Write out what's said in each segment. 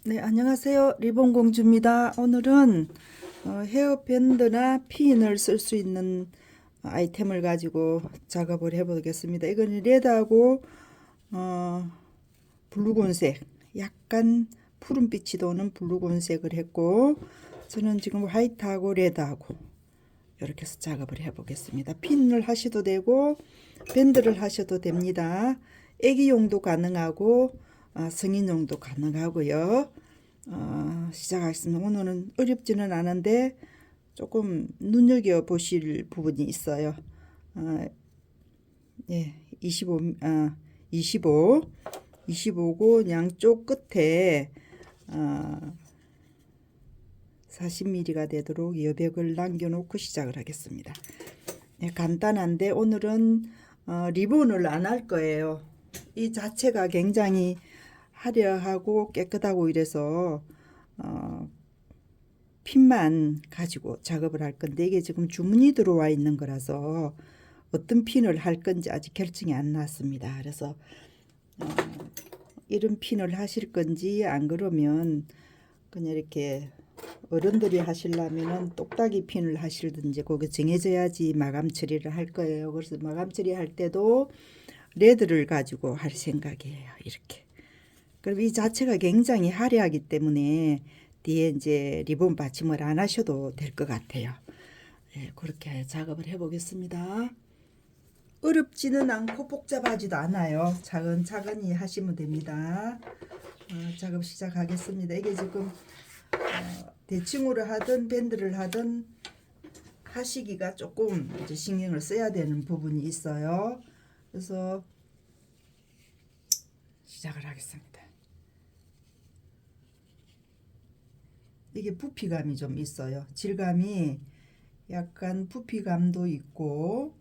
네, 안녕하세요. 리본공주입니다. 오늘은 헤어밴드나 핀을 쓸 수 있는 아이템을 가지고 작업을 해보겠습니다. 이거는 레드하고 어, 붉은색, 약간 푸른빛이 도는 붉은색을 했고, 저는 지금 화이트하고 레드하고 이렇게 해서 작업을 해보겠습니다. 핀을 하셔도 되고 밴드를 하셔도 됩니다. 애기용도 가능하고 성인용도 가능하고요. 시작하겠습니다. 오늘은 어렵지는 않은데 조금 눈여겨 보실 부분이 있어요. 어, 예, 25, 25고 양쪽 끝에 40mm가 되도록 여백을 남겨놓고 시작을 하겠습니다. 예, 간단한데 오늘은 리본을 안 할 거예요. 이 자체가 굉장히 화려하고 깨끗하고 이래서 핀만 가지고 작업을 할 건데 이게 지금 주문이 들어와 있는 거라서 어떤 핀을 할 건지 아직 결정이 안 났습니다. 그래서 이런 핀을 하실 건지 안 그러면 그냥 이렇게 어른들이 하시려면은 똑딱이 핀을 하실든지 그게 정해져야지 마감 처리를 할 거예요. 그래서 마감 처리할 때도 레드를 가지고 할 생각이에요. 이렇게. 그럼 이 자체가 굉장히 화려하기 때문에 뒤에 이제 리본 받침을 안 하셔도 될 것 같아요. 예, 그렇게 작업을 해보겠습니다. 어렵지는 않고 복잡하지도 않아요. 차근차근히 하시면 됩니다. 작업 시작하겠습니다. 이게 지금 대칭으로 하든 밴드를 하든 하시기가 조금 이제 신경을 써야 되는 부분이 있어요. 그래서 시작을 하겠습니다. 이게 부피감이 좀 있어요. 질감이 약간 부피감도 있고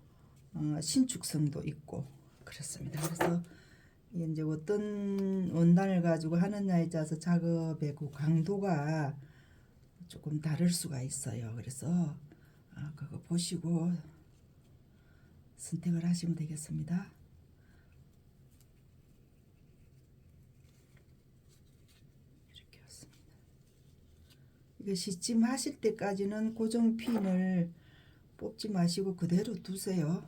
신축성도 있고 그렇습니다. 그래서 이제 어떤 원단을 가지고 하느냐에 따라서 작업의 그 강도가 조금 다를 수가 있어요. 그래서 그거 보시고 선택을 하시면 되겠습니다. 이렇게 왔습니다. 이거 시침 하실 때까지는 고정 핀을 뽑지 마시고 그대로 두세요.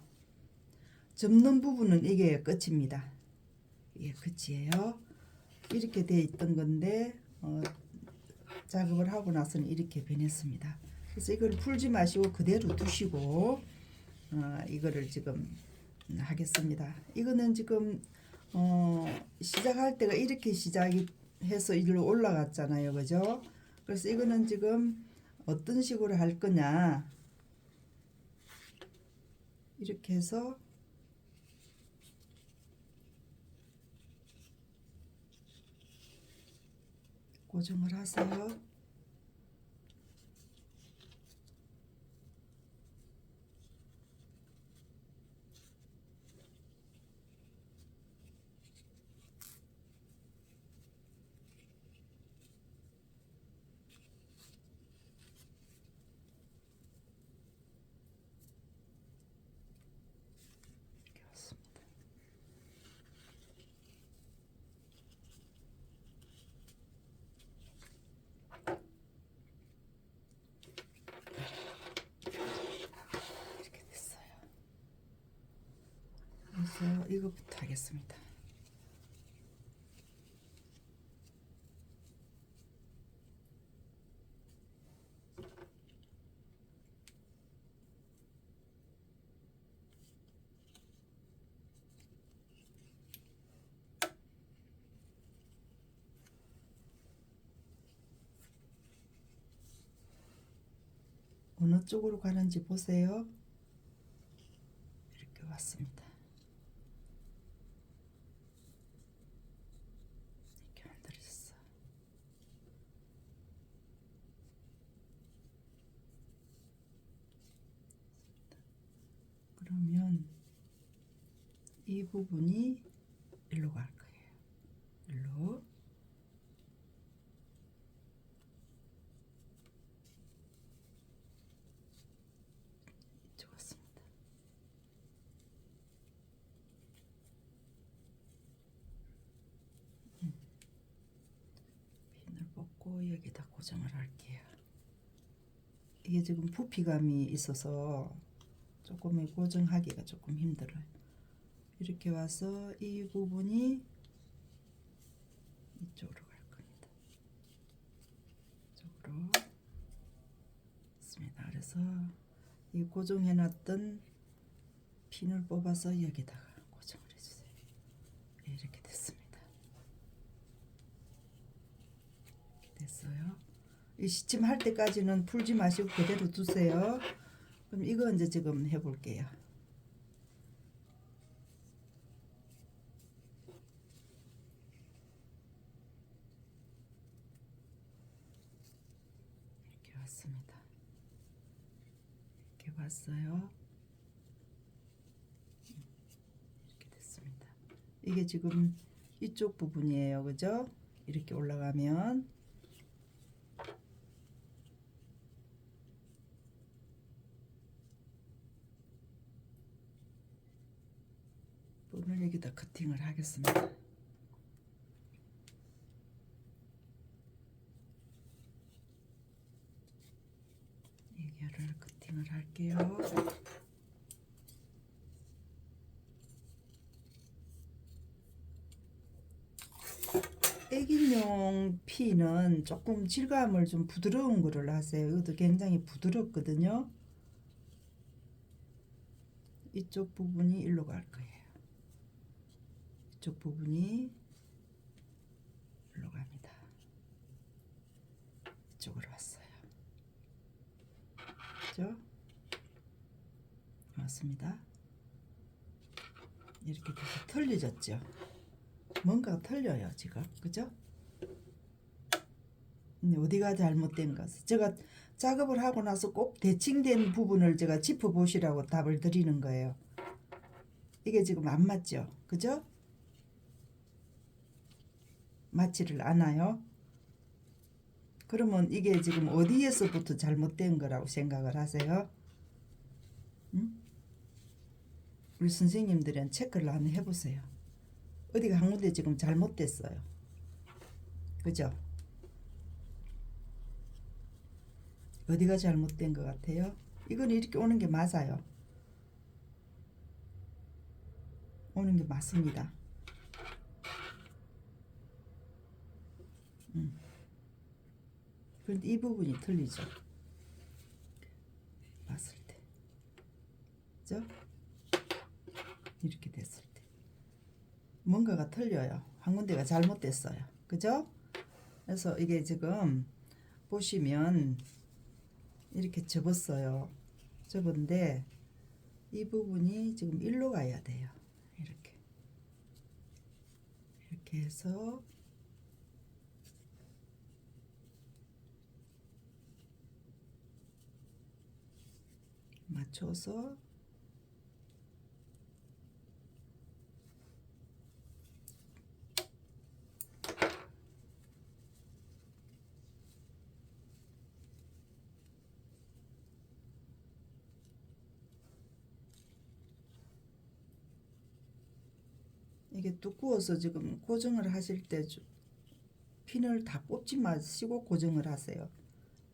접는 부분은 이게 끝입니다. 이게 끝이에요. 이렇게 돼 있던 건데 작업을 하고 나서는 이렇게 변했습니다. 그래서 이걸 풀지 마시고 그대로 두시고 이거를 지금 하겠습니다. 이거는 지금 시작할 때가 이렇게 시작이 해서 이리로 올라갔잖아요. 그죠? 그래서 이거는 지금 어떤 식으로 할 거냐 이렇게 해서 고정을 하세요. 이렇게 왔습니다. 이렇게 됐어요. 그래서 이거부터 하겠습니다. 어느 쪽으로 가는지 보세요. 이렇게 왔습니다. 이렇게 만들어졌어. 그러면 이 부분이 일로 갈 거예요. 일로. 이쪽 왔습니다. 핀을 잡고 여기다 고정을 할게요. 이게 지금 부피감이 있어서 조금 고정하기가 조금 힘들어요. 이렇게 와서 이 부분이 이쪽으로 갈 겁니다. 이쪽으로 있습니다. 그래서 이 고정해놨던 핀을 뽑아서 여기다가 고정을 해주세요. 이렇게 됐습니다. 이렇게 됐어요. 이 시침 할 때까지는 풀지 마시고 그대로 두세요. 그럼 이거 이제 지금 해볼게요. 이렇게 왔습니다. 이렇게 왔어요. 이렇게 됐습니다. 이게 지금 이쪽 부분이에요. 그죠? 이렇게 올라가면 오늘 여기다 커팅을 하겠습니다. 이거를 커팅을 할게요. 애기용 피는 조금 질감을 좀 부드러운 거를 하세요. 이것도 굉장히 부드럽거든요. 이쪽 부분이 일로 갈 거예요. 이쪽 부분이 일로 갑니다. 이쪽으로 왔어요. 그죠? 맞습니다. 이렇게 돼서 털려졌죠. 뭔가 털려요 지금. 그죠? 어디가 잘못된 것을 제가 작업을 하고 나서 꼭 대칭된 부분을 제가 짚어 보시라고 답을 드리는 거예요. 이게 지금 안 맞죠? 그죠? 맞지를 않아요. 그러면 이게 지금 어디에서부터 잘못된 거라고 생각을 하세요? 응? 우리 선생님들은 체크를 한번 해보세요. 어디가 한 군데 지금 잘못됐어요. 그죠? 어디가 잘못된 것 같아요? 이건 이렇게 오는 게 맞아요. 오는 게 맞습니다. 그런데 이 부분이 틀리죠. 봤을 때. 그죠? 이렇게 됐을 때. 뭔가가 틀려요. 한 군데가 잘못됐어요. 그죠? 그래서 이게 지금 보시면 이렇게 접었어요. 접은데 이 부분이 지금 일로 가야 돼요. 이렇게. 이렇게 해서 맞춰서 이게 두꺼워서 지금 고정을 하실 때 핀을 다 뽑지 마시고 고정을 하세요.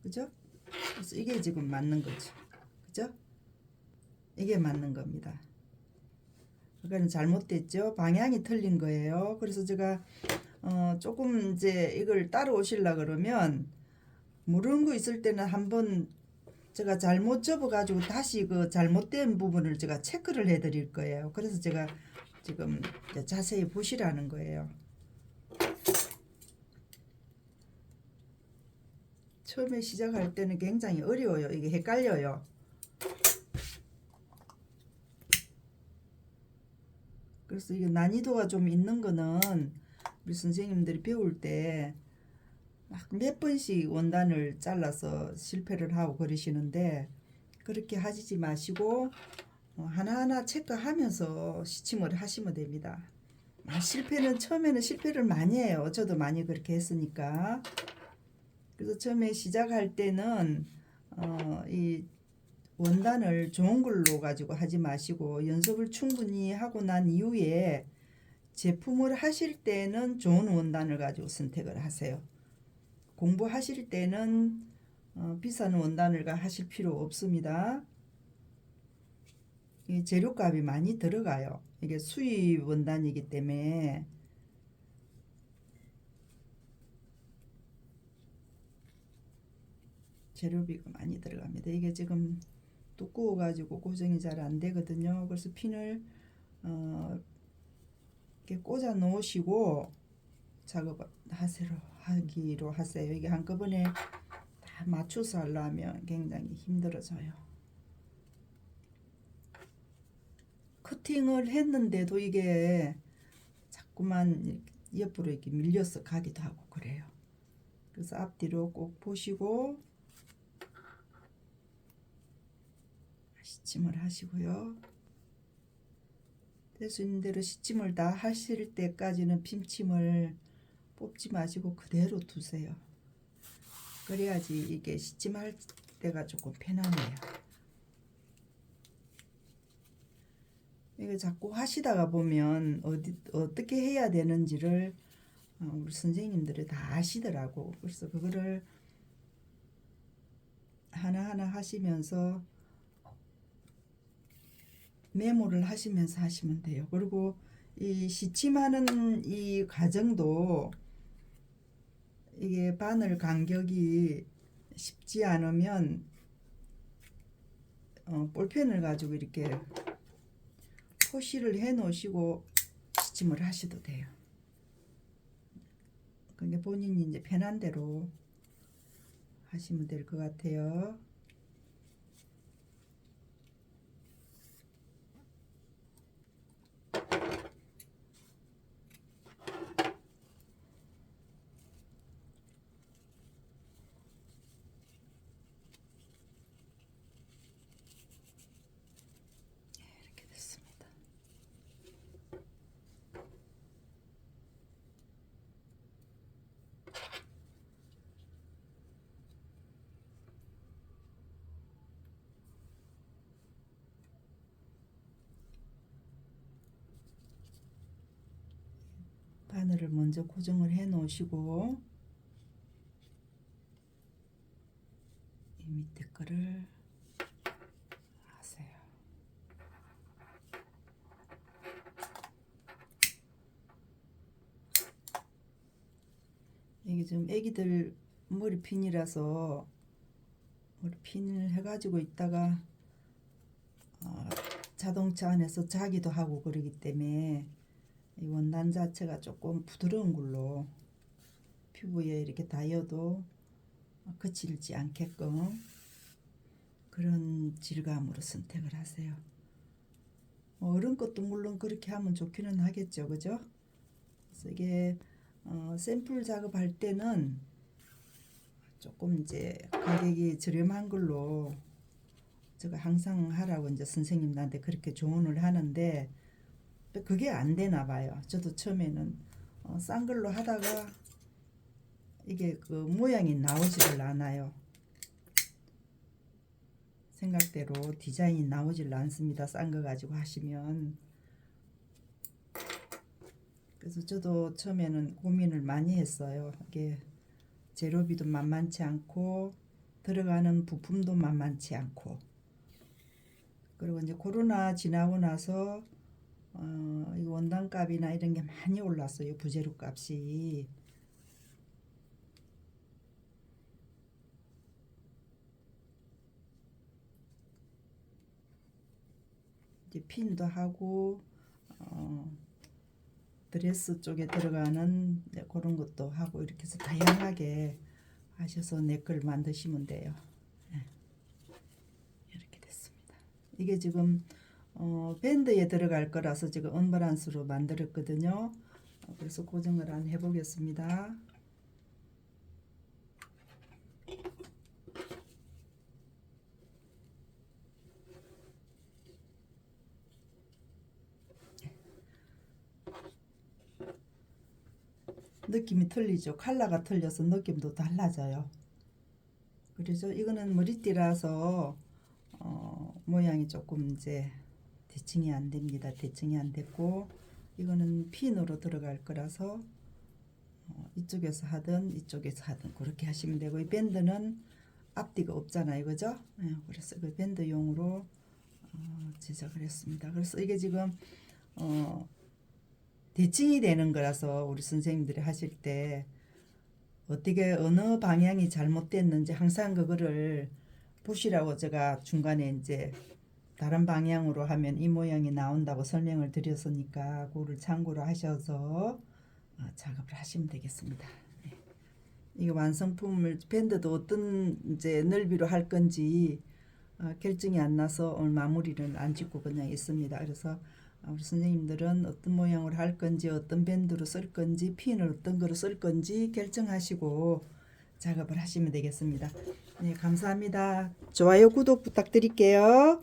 그죠? 그래서 이게 지금 맞는 거죠. 그죠? 이게 맞는 겁니다. 그러니까 잘못됐죠. 방향이 틀린 거예요. 그래서 제가 조금 이제 이걸 따라오시려 그러면 모르는 거 있을 때는 한번 제가 잘못 접어 가지고 다시 그 잘못된 부분을 제가 체크를 해 드릴 거예요. 그래서 제가 지금 자세히 보시라는 거예요. 처음에 시작할 때는 굉장히 어려워요. 이게 헷갈려요. 그래서 이게 난이도가 좀 있는 거는 우리 선생님들이 배울 때 몇 번씩 원단을 잘라서 실패를 하고 그러시는데 그렇게 하시지 마시고 하나하나 체크하면서 시침을 하시면 됩니다. 실패는 처음에는 실패를 많이 해요. 저도 많이 그렇게 했으니까. 그래서 처음에 시작할 때는 이 원단을 좋은 걸로 가지고 하지 마시고 연습을 충분히 하고 난 이후에 제품을 하실 때는 좋은 원단을 가지고 선택을 하세요. 공부하실 때는 비싼 원단을 하실 필요 없습니다. 이 재료값이 많이 들어가요. 이게 수입 원단이기 때문에 재료비가 많이 들어갑니다. 이게 지금 두꺼워 가지고 고정이 잘 안 되거든요. 그래서 핀을 이렇게 꽂아 놓으시고 하기로 하세요. 이게 한꺼번에 다 맞춰서 하려면 굉장히 힘들어져요. 커팅을 했는데도 이게 자꾸만 옆으로 이렇게 밀려서 가기도 하고 그래요. 그래서 앞뒤로 꼭 보시고 시침을 하시고요. 될 수 있는 대로 시침을 다 하실 때까지는 핀침을 뽑지 마시고 그대로 두세요. 그래야지 이게 시침할 때가 조금 편하네요. 이거 자꾸 하시다가 보면 어떻게 해야 되는지를 우리 선생님들이 다 아시더라고. 그래서 그거를 하나하나 하시면서 메모를 하시면서 하시면 돼요. 그리고 이 시침하는 이 과정도 이게 바늘 간격이 쉽지 않으면 볼펜을 가지고 이렇게 표시를 해 놓으시고 시침을 하셔도 돼요. 그게 본인이 이제 편한 대로 하시면 될 것 같아요. 이렇게 됐습니다. 바늘을 먼저 고정을 해 놓으시고 이 밑에 거를 하세요. 이게 지금 애기들 머리핀이라서 머리핀을 해가지고 있다가 자동차 안에서 자기도 하고 그러기 때문에 이 원단 자체가 조금 부드러운 걸로 피부에 이렇게 닿여도 거칠지 않게끔 그런 질감으로 선택을 하세요. 어른 것도 물론 그렇게 하면 좋기는 하겠죠, 그죠? 그래서 이게 샘플 작업할 때는 조금 이제 가격이 저렴한 걸로 제가 항상 하라고 이제 선생님들한테 그렇게 조언을 하는데 그게 안 되나 봐요. 저도 처음에는 싼 걸로 하다가 이게 그 모양이 나오지를 않아요. 생각대로 디자인이 나오질 않습니다. 싼 거 가지고 하시면. 그래서 저도 처음에는 고민을 많이 했어요. 이게 재료비도 만만치 않고 들어가는 부품도 만만치 않고, 그리고 이제 코로나 지나고 나서 이 원단값이나 이런 게 많이 올랐어요. 부재료 값이. 이제 핀도 하고 드레스 쪽에 들어가는 그런 것도 하고 이렇게 해서 다양하게 하셔서 넥을 만드시면 돼요. 이렇게 됐습니다. 이게 지금 밴드에 들어갈 거라서 지금 언버란스로 만들었거든요. 그래서 고정을 안 해보겠습니다. 느낌이 틀리죠. 컬러가 틀려서 느낌도 달라져요. 그래서 이거는 머리띠라서 모양이 조금 이제 대칭이 안 됩니다. 대칭이 안 됐고, 이거는 핀으로 들어갈 거라서 이쪽에서 하든 이쪽에서 하든 그렇게 하시면 되고 이 밴드는 앞뒤가 없잖아요, 그죠? 예, 그래서 그 밴드용으로 제작을 했습니다. 그래서 이게 지금 대칭이 되는 거라서 우리 선생님들이 하실 때 어떻게 어느 방향이 잘못됐는지 항상 그거를 보시라고 제가 중간에 이제 다른 방향으로 하면 이 모양이 나온다고 설명을 드렸으니까 그거를 참고로 하셔서 작업을 하시면 되겠습니다. 네. 이게 완성품을 밴드도 어떤 이제 넓이로 할 건지 결정이 안 나서 오늘 마무리를 안 짓고 그냥 있습니다. 그래서 우리 선생님들은 어떤 모양으로 할 건지 어떤 밴드로 쓸 건지 핀을 어떤 거로 쓸 건지 결정하시고 작업을 하시면 되겠습니다. 네, 감사합니다. 좋아요, 구독 부탁드릴게요.